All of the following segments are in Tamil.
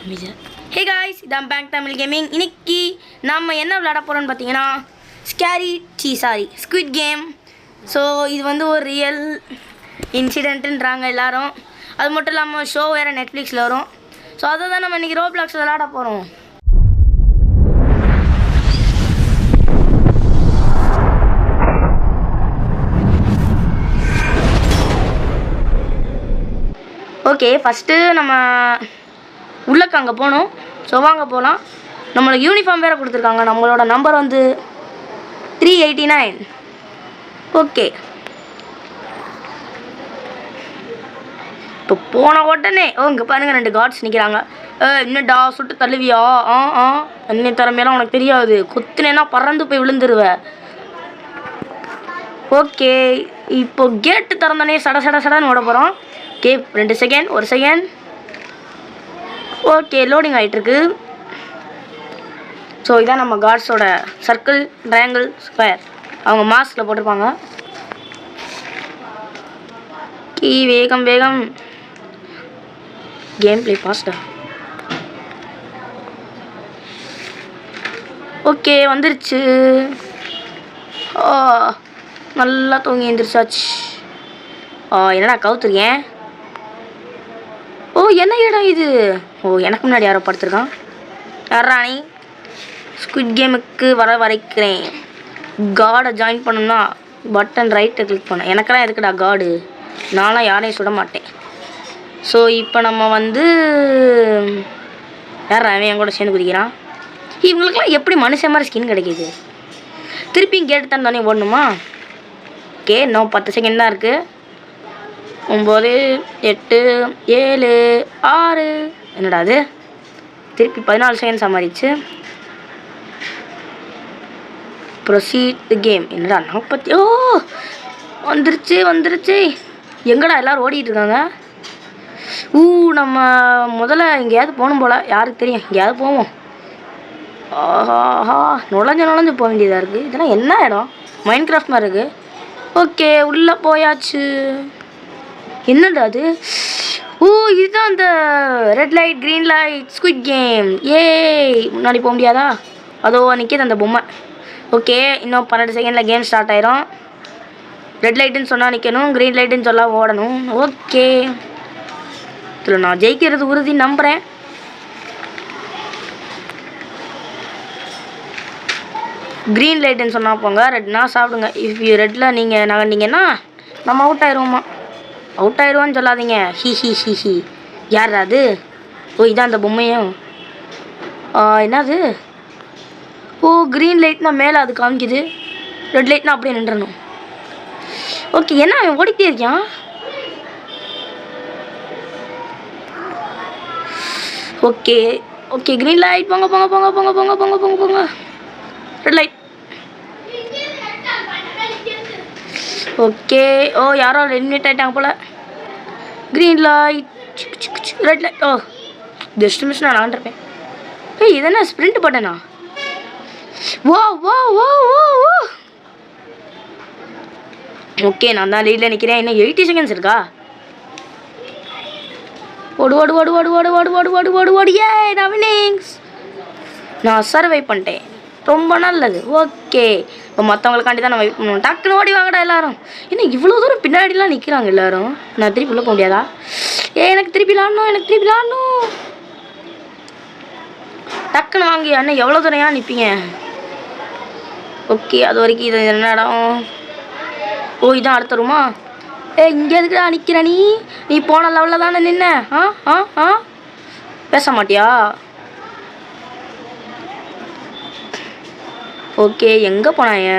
Hey guys, இதான் பேங்க் தமிழ் கேமிங். இன்னைக்கு நம்ம என்ன விளையாட போகிறோம்னு பார்த்தீங்கன்னா ஸ்குவிட் கேம். ஸோ இது வந்து ஒரு ரியல் இன்சிடென்ட்டுன்றாங்க எல்லாரும். அது மட்டும் இல்லாமல் ஷோ வேறு நெட்ஃப்ளிக்ஸில் வரும். ஸோ அதை தான் நம்ம இன்றைக்கி ரோப்ளாக்ஸில் விளையாட போகிறோம். ஓகே, ஃபஸ்ட்டு நம்ம உள்ளக்கு அங்கே போகணும். ஸோ வாங்க போகலாம். நம்மளுக்கு யூனிஃபார்ம் வேறு கொடுத்துருக்காங்க. நம்மளோட நம்பர் வந்து 389. ஓகே, இப்போ போன உடனே இங்கே பாருங்கள் 2 கார்ட்ஸ் நிற்கிறாங்க. என்னடா சுட்டு தள்ளுவியா? அன்னை திறமையெல்லாம் உனக்கு தெரியாது, குத்துனேன்னா பறந்து போய் விழுந்துருவேன். ஓகே, இப்போ கேட்டு திறந்தோடனே சடன்னு ஓட போகிறோம். Okay, 2 second, 1 second. Okay, loading ஆகிட்டுருக்கு. ஸோ இதான் நம்ம கார்ட்ஸோட சர்க்கிள், ட்ரையாங்கிள், ஸ்கொயர். அவங்க மாஸ்கில் போட்டிருப்பாங்க. வேகம் கேம் பிளே ஃபாஸ்டா. ஓகே, வந்துருச்சு. நல்லா தூங்கி எழுந்திரிச்சாச்சு. என்னடா கவுத்துருக்கேன். என்ன இடம் இது? எனக்கு முன்னாடி யாரோ படுத்துருக்கான். யாராணி? ஸ்குவிட் கேமுக்கு வரைக்கிறேன். கார்டை ஜாயின் பண்ணணும்னா பட்டன் ரைட்டை கிளிக் பண்ணேன். எனக்கெல்லாம் எதுக்குடா கார்டு? நான்லாம் யாரையும் சுட மாட்டேன். ஸோ இப்போ நம்ம வந்து யாரா அவன் என் கூட சேர்ந்து குதிக்கிறான். இவங்களுக்குலாம் எப்படி மனுஷன் மாதிரி ஸ்கின் கிடைக்கிது? திருப்பியும் கேட்டு தான் தானே ஓடணுமா? ஓகே, இன்னும் 10 செகண்ட் தான் இருக்குது. 9, 8, 7, 6. என்னடா அது? திருப்பி 14 செகண்ட் சமாளிச்சு. Proceed the game. என்னடா 40? வந்துருச்சு. எங்கடா எல்லோரும் ஓடிட்டு இருக்காங்க? நம்ம முதல்ல எங்கேயாவது போகணும் போல். யாருக்கு தெரியும், எங்கேயாவது போவோம். நுழைஞ்சு போக வேண்டியதாக இருக்குது. இதெல்லாம் என்ன இடம்? மைண்ட் கிராஃப்ட் மாதிரி இருக்குது. ஓகே, உள்ளே போயாச்சு. என்னடா அது? இதுதான் அந்த red light green light squid game. முன்னாடி போக முடியாதா? அதோ நிற்கிது அந்த பொம்மை. ஓகே, இன்னும் 12 செகண்டில் கேம் ஸ்டார்ட் ஆயிரும். ரெட் லைட்டுன்னு சொன்னால் நிற்கணும், க்ரீன் லைட்டுன்னு சொல்ல ஓடணும். ஓகே, இதில் நான் ஜெயிக்கிறது உறுதி நம்புகிறேன். க்ரீன் லைட்டுன்னு சொன்னால் போங்க, ரெட்னா சாப்பிடுங்க. இஃப் யூ ரெட்டில் நீங்கள் நகர்ந்தீங்கன்னா நம்ம அவுட் ஆயிடுவோம்மா. அவுட் ஆயிடுவான்னு சொல்லாதீங்க. ஹி. யார் அது? இதான் அந்த பொம்மையும். என்னது? க்ரீன் லைட்னா மேலே அது காமிக்குது, ரெட் லைட்னா அப்படியே நின்றணும். ஓகே, என்ன அவன் ஓடிக்கிட்டே இருக்கான்? ஓகே, க்ரீன் லைட் போங்க. Red light. ஓகே, யாரோ எலிமினேட் ஆகிட்டாங்க போல். Green light, red light. Just miss நான் விளாண்டுருப்பேன். இது என்ன ஸ்ப்ரிண்ட் பட்டனா? வா. ஓகே, நான் தான் லீடில் நிற்கிறேன். இன்னும் 80 செகண்ட்ஸ் இருக்கா? ஓடு. நான் வின்னிங்ஸ். நான் சர்வை பண்ணிட்டேன். ரொம்ப நல்லது. ஓகே, இப்போ மற்றவங்களுக்காண்டி தான் நம்ம வெயிட் பண்ணுவோம். டக்குன்னு ஓடி வாங்கடா எல்லாரும். இன்னும் இவ்வளோ தூரம் பின்னாடிலாம் நிற்கிறாங்க எல்லோரும். நான் திருப்பி உள்ள போக முடியாதா? எனக்கு திருப்பி விளாடணும். டக்குன்னு வாங்கி அண்ணன் எவ்வளோ தூரம் நிற்பீங்க? ஓகே, அது வரைக்கும் இது என்ன இடம்? இதான் அடுத்த ரூமா. இங்கே எதுக்குடா நிற்கிற நீ போன லெவலில் தானே நின்ன. பேச மாட்டியா? ஓகே, எங்கே போனாங்க?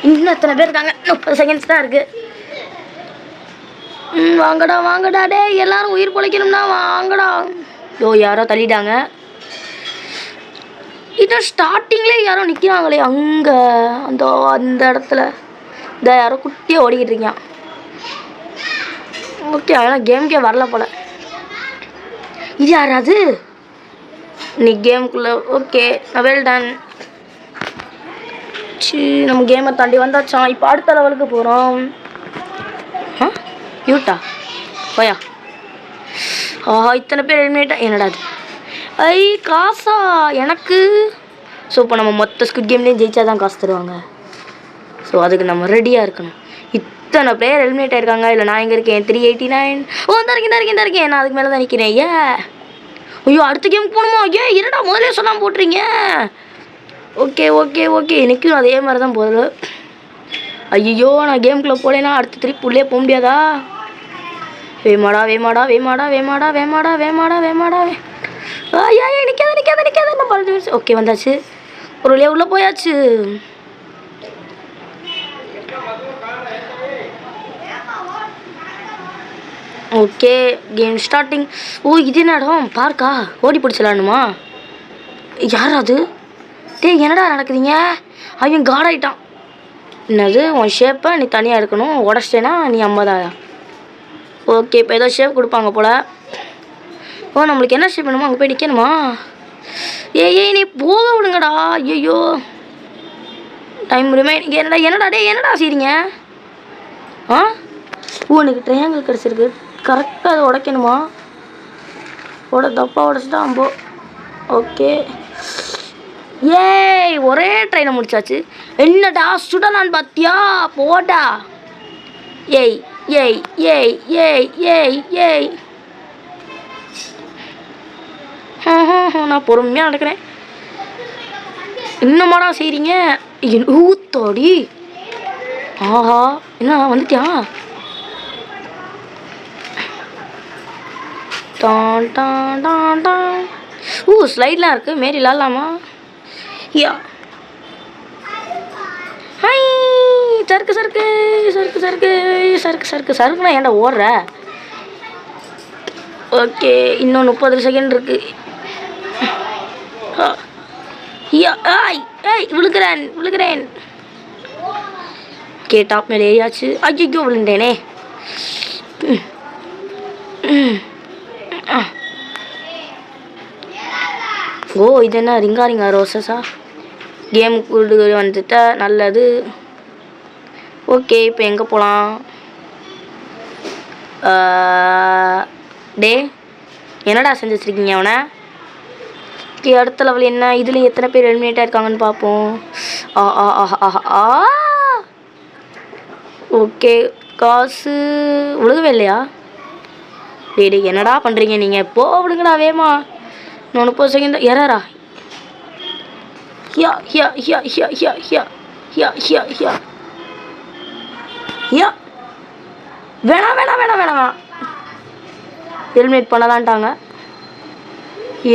இன்னும் எத்தனை பேர் இருக்காங்க? 30 செகண்ட்ஸ் தான் இருக்குது. வாங்கடா டே, எல்லாரும் உயிர் பொழைக்கணும்னா வாங்கடா. யாரோ தள்ளிட்டாங்க. இன்னும் ஸ்டார்டிங்லேயே யாரோ நிற்கிறாங்களே அங்கே அந்த இடத்துல. யாரோ குட்டியாக ஓடிக்கிட்டு இருக்கான். ஓகே, ஆனால் கேமுக்கே வரல போல். இது யாராவது நீ கேமுக்குள்ளே? Okay, well done. நம்ம கேமை தாண்டி வந்தாச்சான். இப்போ அடுத்த லெவலுக்கு போகிறோம். யூட்டா போயா? ஆஹா இத்தனை பேர் எலிமினேட். என்னடா அது? ஐ காசா எனக்கு? ஸோ இப்போ நம்ம மொத்த ஸ்குவிட் கேம்லேயும் ஜெயிச்சா தான் காசு தருவாங்க. ஸோ அதுக்கு நம்ம ரெடியாக இருக்கணும். இத்தனை பிளேயர் எலிமினேட் ஆயிருக்காங்க. இல்லை நான் எங்கே இருக்கேன்? 389. ஓ இந்த இருக்கேன். நான் அதுக்கு மேலே தான் நிற்கிறேன். ஐயோ அடுத்த கேமுக்கு போகணுமா? என்னடா முதலே சொல்லாமல் போட்டுறீங்க. ஓகே எனக்கும் அதே மாதிரி தான் போகுது. ஐயோ நான் கேமுக்குள்ளே போலேன்னா அடுத்த திருப்பி உள்ளே போக முடியாதா? வேமாடா ஐயா நிற்காத என்ன பண்ணுறது? ஓகே வந்தாச்சு. ஒரு வழியாக உள்ளே போயாச்சு. Okay game starting. ஓ இது என்ன இடம்? பார்க்கா? ஓடி பிடிச்சலானுமா? யார் அது? என்னடா நடக்குதுங்க? அவன் காட் ஆகிட்டான். என்னது உன் ஷேப்பை நீ தனியாக இருக்கணும், உடச்சிட்டேன்னா நீ 50,000. ஓகே இப்போ ஏதோ ஷேப் கொடுப்பாங்க போல். ஓ நம்மளுக்கு என்ன ஷேப் வேணுமோ அங்கே போய் நிற்கணுமா? நீ போக விடுங்கடா. ஐயோ டைம் ரிமைன். என்னடா செய்றீங்க? ஓ எனக்கு ட்ரையாங்கிள் கிடச்சிருக்கு. கரெக்டாக அதை உடைக்கணுமா? தப்பாக உடச்சிட்டா அம்போ. ஓகே ஒரே ட்ரெயினை முடிச்சாச்சு. என்னடா சுடலான்னு பார்த்தியா? போடா. ஏய் நான் பொறுமையாக நடக்கிறேன். என்னமாடா செய்கிறீங்க? ஊத்தோடி. ஆஹா என்ன வந்துட்டியா? ஸ்லைட்லாம் இருக்குது. மாரி விளாட்லாமா? சறுக்குனா ஏன்டா ஓடுற? ஓகே இன்னும் 30 செகண்ட் இருக்கு. விழுகிறேன். ஓகே டாப் மேலே ஏறியாச்சு. ஐயோ விழுந்தேனே. ஓ இது என்ன ரிங்கா ரோசஸா? கேம் கூடு வந்துட்டா நல்லது. ஓகே இப்போ எங்கே போகலாம்? என்னடா செஞ்சு வச்சுருக்கீங்க அவனை? ஓகே அடுத்த லெவல் என்ன? இதில் எத்தனை பேர் எலிமினேட் ஆயிருக்காங்கன்னு பார்ப்போம். ஓகே காசு விழுகவே இல்லையா? என்னடா பண்ணுறீங்க நீங்கள்? விடுங்கடா வேமா. 30 செகண்ட் எரரா? வேணாம் எலிமினேட் பண்ணலான்ட்டாங்க.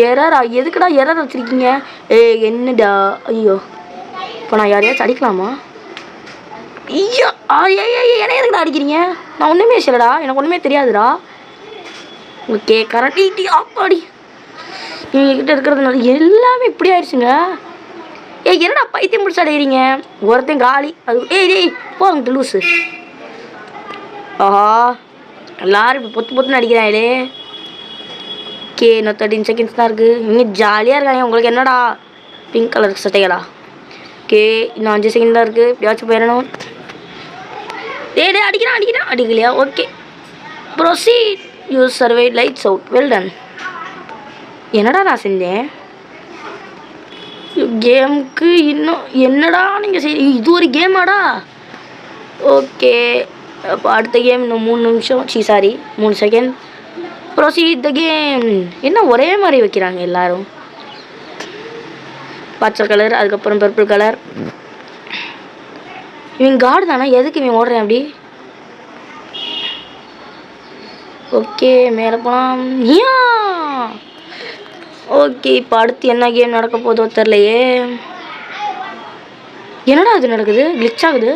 எரரா? எதுக்குடா எரர் வச்சுருக்கீங்க? என்னடா? ஐயோ இப்போ நான் யாரையாச்சும் அடிக்கலாமா? என்ன எதுக்குடா அடிக்கிறீங்க? நான் ஒன்றுமே சொல்லடா, எனக்கு ஒன்றுமே தெரியாதுடா. ஓகே கரெக்டி ஆப்பாடி. எங்ககிட்ட இருக்கிறதுனால எல்லாமே இப்படி ஆயிடுச்சுங்க. என்னடா பைத்தியம் பிடிச்சி அடையிறீங்க? ஒருத்தையும் காலி. அது போங்கிட்ட லூஸு. ஆஹா எல்லாரும் இப்போ பொத்துன்னு அடிக்கிறாங்களே. ஓகே இன்னும் 13 செகண்ட்ஸ் தான் இருக்குது. இன்னும் ஜாலியாக இருக்காங்க. உங்களுக்கு என்னடா பிங்க் கலர் சட்டைகளா? ஓகே இன்னும் 5 செகண்ட் தான் இருக்குது. எப்படியாச்சும் போயிடணும். அடிக்கலையா? Okay proceed. You survive lights out. Well done. என்னடா நான் செஞ்சேன் கேமுக்கு? இன்னும் என்னடா நீங்கள் இது ஒரு கேமாடா? ஓகே அப்போ அடுத்த கேம் இன்னும் 3 நிமிஷம். 3 செகண்ட். Proceed the game. என்ன ஒரே மாதிரி வைக்கிறாங்க எல்லாரும்? பச்சை கலர், அதுக்கப்புறம் பர்பிள் கலர். இவன் கார்டு தானே? எதுக்கு இவன் ஓடுறேன் அப்படி? ஓகே மேலே போகலாம். ஓகே இப்போ அடுத்து என்ன கேம் நடக்க போதோ தெரிலையே. என்னடா அது நடக்குது? கிளிச் ஆகுது.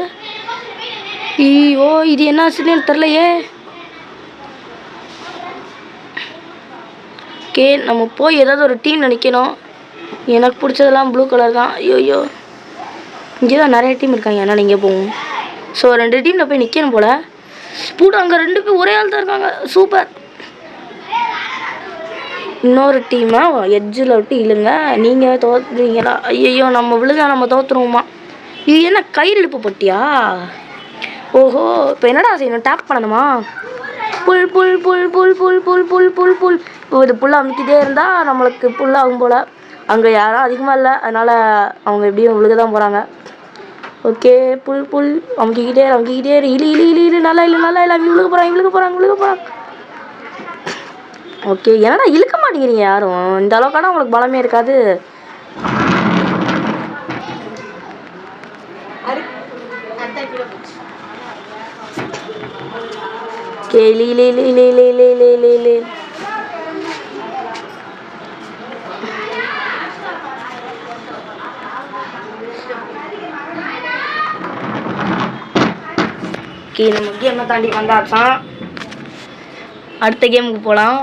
ஐயோ இது என்ன ஆச்சுன்னு தெரிலையே. ஓகே நம்ம போய் ஏதாவது ஒரு டீம் நினைக்கணும். எனக்கு பிடிச்சதெல்லாம் ப்ளூ கலர் தான். ஐயோ இங்கே தான் நிறைய டீம் இருக்காங்க. அதனால் இங்கே போவோம். ஸோ 2 டீமில் போய் நிற்கணும் போல். பூட்டு அங்கே 2 பேர் ஒரே ஆள் தான் இருக்காங்க. சூப்பர். இன்னொரு டீமாக எட்ஜில் விட்டு இழுங்க. நீங்கள் தோற்றுறீங்களா? ஐயோ நம்ம விழுந்தா நம்ம தோற்றுருவோமா? இது என்ன கயிறு இழுப்பு போட்டியா? ஓஹோ இப்போ என்னடா செய்யணும்? டேப் பண்ணணுமா? புல் புல் புல் புல் புல் புல் புல் புல் புல். இது புல் அமுக்கிட்டே இருந்தால் நம்மளுக்கு புல்லாகும் போல். அங்கே யாரும் அதிகமாக இல்லை, அதனால் அவங்க எப்படியும் விழுக தான் போகிறாங்க. ஓகே, புல் புல் அமுக்கிக்கிட்டே இழு இழு இழு இழு. நல்லா இல்லை நல்லா இல்லை, விழுக போகிறாங்க. ஓகே, என்னடா இழுக்க மாட்டேங்கிறீங்க யாரும்? இந்த அளவுக்கான உங்களுக்கு பலமே இருக்காது. ஓகே, இழு. ஓகே, நம்ம கேமை தாண்டி வந்தாச்சான். அடுத்த கேமுக்கு போகலாம்.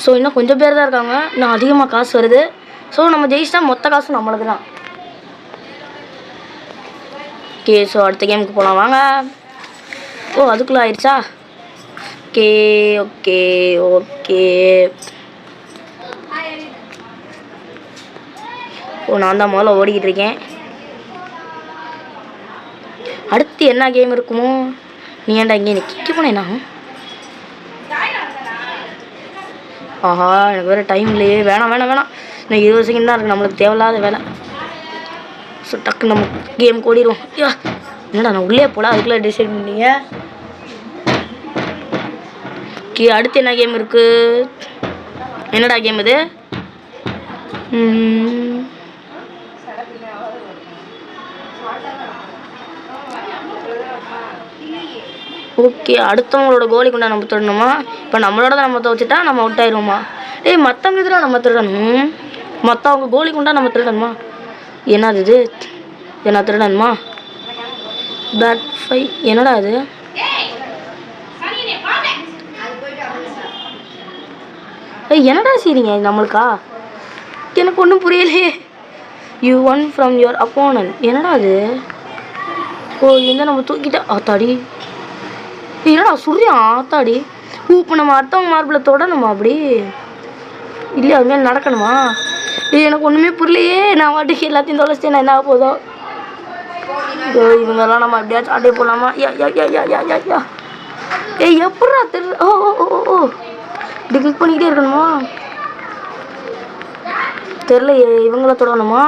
ஸோ இன்னும் கொஞ்சம் பேர் தான் இருக்காங்க, இன்னும் அதிகமாக காசு வருது. ஸோ நம்ம ஜெயிச்சிட்டா மொத்த காசு நம்மளுக்கு தான். ஓகே, ஸோ அடுத்த கேமுக்கு போகலாம் வாங்க. ஓ, அதுக்குள்ளே ஆயிடுச்சா? Okay okay okay. ஓ, நான் தான் முதல்ல ஓடிக்கிட்டு இருக்கேன். அடுத்து என்ன கேம் இருக்குமோ? நீ ஏன்டா இங்கே நிற்க போனேண்ணா? ஆஹா, எனக்கு வேறு டைம் இல்லையே. வேணாம் இன்னும் 20 செகண்ட் தான் இருக்குது, நம்மளுக்கு தேவையில்லாத வேலை. ஸோ டக்கு நம்ம கேம் ஓடிடுவோம். என்னடா நான் உள்ளே போல, அதுக்குள்ளே டிசைட் பண்ணீங்க. ஓகே, அடுத்து என்ன கேம் இருக்குது? என்னடா கேம் இது? ஓகே, அடுத்தவங்களோட கோலி குண்டா நம்ம திருடணுமா? இப்போ நம்மளோட நம்ம துவச்சிட்டா நம்ம அவுட் ஆயிடுவோமா? டேய், மற்றவங்க இதில் நம்ம திருடணும். மற்றவங்க கோலி குண்டா நம்ம திருடணுமா? என்னது இது? என்ன திருடணுமா? Bad five. என்னடா அது? என்னடா செய்றீங்க நம்மளுக்கா? எனக்கு ஒன்றும் புரியலையே. You one from your opponent. என்னடா அது? ஓ, இந்த நம்ம தூக்கிட்டா ஆத்தாடி. என்னடா சுரியா ஆத்தாடி. இப்போ நம்ம அடுத்தவங்க மார்பில் தொடணுமா? அப்படி இல்லையா? அது மேலே நடக்கணுமா? எனக்கு ஒன்றுமே புரியலையே. நான் வாட்டிக்கு எல்லாத்தையும் தொலைச்சிட்டேன். நான் என்ன ஆக போதோ? இவங்கெல்லாம் நம்ம எப்படியாச்சும் ஆட்டே போடலாமா? எப்படா தெரியல. ஓ இப்படி கிளிக் பண்ணிக்கிட்டே இருக்கணுமா? தெரில. இவங்கள தொடணுமா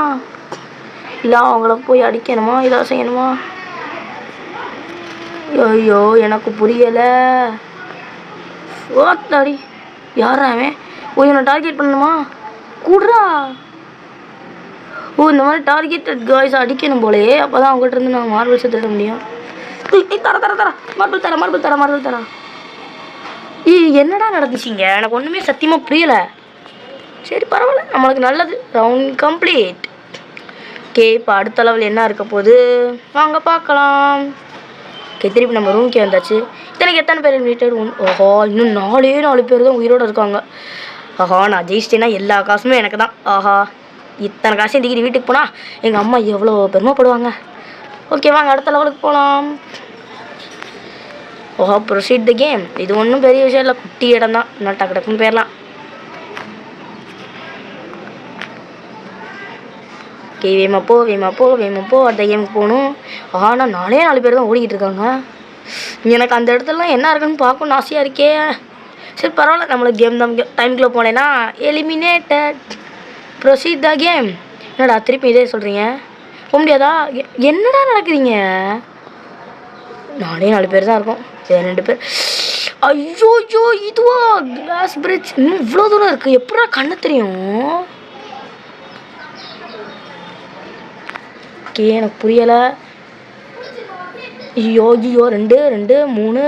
இல்லை அவங்கள போய் அடிக்கணுமா? இதை செய்யணுமா? ஐயோ, எனக்கு புரியலை. ஓத்தாடி, யாரா அவன்? ஓ, என்னை டார்கெட் பண்ணணுமா? கூடுறா. ஓ, இந்த மாதிரி டார்கெட்டட் காய்ஸ் அடிக்கணும் போலையே. அப்போ தான் அவங்ககிட்ட இருந்து நான் மார்பிள்ஸை திருட முடியும். தர மார்பிள் தர. என்னடா நடந்துச்சிங்க? எனக்கு ஒன்றுமே சத்தியமாக புரியலை. சரி, பரவாயில்ல, நம்மளுக்கு நல்லது. Round complete. ஓகே, இப்போ அடுத்த லெவல் என்ன இருக்க போகுது வாங்க பார்க்கலாம். ஓகே, திருப்பி நம்ம ரூம்க்கே வந்தாச்சு. இத்தனைக்கு எத்தனை பேர் எலிமினேட்டட்? ஓஹோ, இன்னும் 4 பேர் தான் உயிரோடு இருக்காங்க. ஆஹா, நான் ஜெயிச்சிட்டேன்னா எல்லா காசுமே எனக்கு தான். ஆஹா, இத்தனை காசையும் தூக்கிட்டு வீட்டுக்கு போனால் எங்கள் அம்மா எவ்வளோ பெருமைப்படுவாங்க. ஓகே, வாங்க அடுத்த லெவலுக்கு போகலாம். ஓஹோ, ப்ரொசீட் த கேம். இது ஒன்றும் பெரிய விஷயம் இல்லை, குட்டி இடம் தான். நான் டக்கு டக்குன்னு போயிடலாம். ஓகே, வேமா போ. அடுத்த கேமுக்கு போகணும். ஆனால் 4 பேர் தான் ஓடிக்கிட்டு இருக்காங்க. எனக்கு அந்த இடத்துலலாம் என்ன இருக்குன்னு பார்க்கணுன்னு ஆசையாக இருக்கே. சரி, பரவாயில்ல, நம்மளுக்கு கேம் தான். டைமுக்குள்ளே போனேன்னா எலிமினேட்டட். Proceed the game. என்னடா திருப்பி இதே சொல்கிறீங்க? போக முடியாதா? என்னடா நடக்குறீங்க? 4 பேர் தான் இருக்கும். 2 பேர். ஐயோ, இதுவா கிளாஸ் பிரிட்ஜ்? இன்னும் இவ்வளோ தூரம் இருக்குது. எப்படா கண்ணு தெரியும்? ஓகே, எனக்கு புரியலை. ஐயோ 2 3 2 3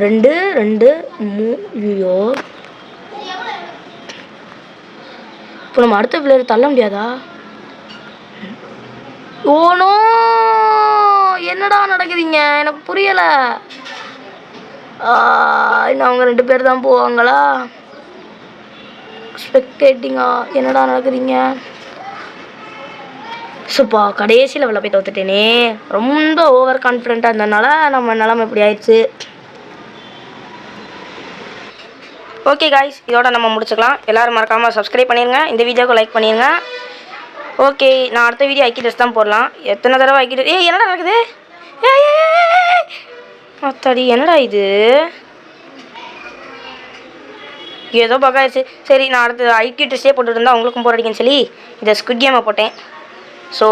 2 2 3. ஐயோ, இப்போ நம்ம அடுத்த பிளேயர் தள்ள முடியாதா? ஓனோ, என்னடா நடக்குதுங்க? எனக்கு புரியலை. இன்னும் அவங்க 2 பேர் தான் போவாங்களா? ஸ்பெக்டேட்டிங்கா? என்னடா நடக்குதுங்க? சூப்பா, கடைசி லெவலில் போய் தோத்துட்டேனே. ரொம்ப ஓவர் கான்ஃபிடென்ட்டாக இருந்ததுனால நம்ம நிலமை இப்படி ஆயிடுச்சு. ஓகே காய்ஸ், இதோட நம்ம முடிச்சுக்கலாம். எல்லோரும் மறக்காமல் சப்ஸ்கிரைப் பண்ணிடுங்க, இந்த வீடியோக்கு லைக் பண்ணிடுங்க. ஓகே, நான் அடுத்த வீடியோ ஐக்கி ட்ரெஸ் தான் போடலாம். எத்தனை தடவை ஐக்கி ட்ரெஸ் என்னடா நடக்குது? அத்தாடி என்னடா இது? ஏதோ பக்காயிடுச்சு. சரி, நான் அடுத்து ஐக்கி ட்ரெஸ்ஸே போட்டுட்டு இருந்தால் உங்களுக்கும் போர் அடிக்குன்னு சொல்லி இதை ஸ்குவிட் கேமை போட்டேன். ஸோ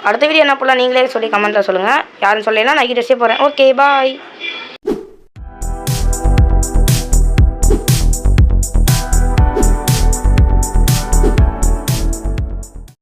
அடுத்த வீடியோ என்ன போடலாம் நீங்களே சொல்லி கமெண்ட்டில் சொல்லுங்கள். யாரும் சொல்லலைன்னா நான் ஐக்கி ட்ரெஸ்ஸே போகிறேன். Okay bye.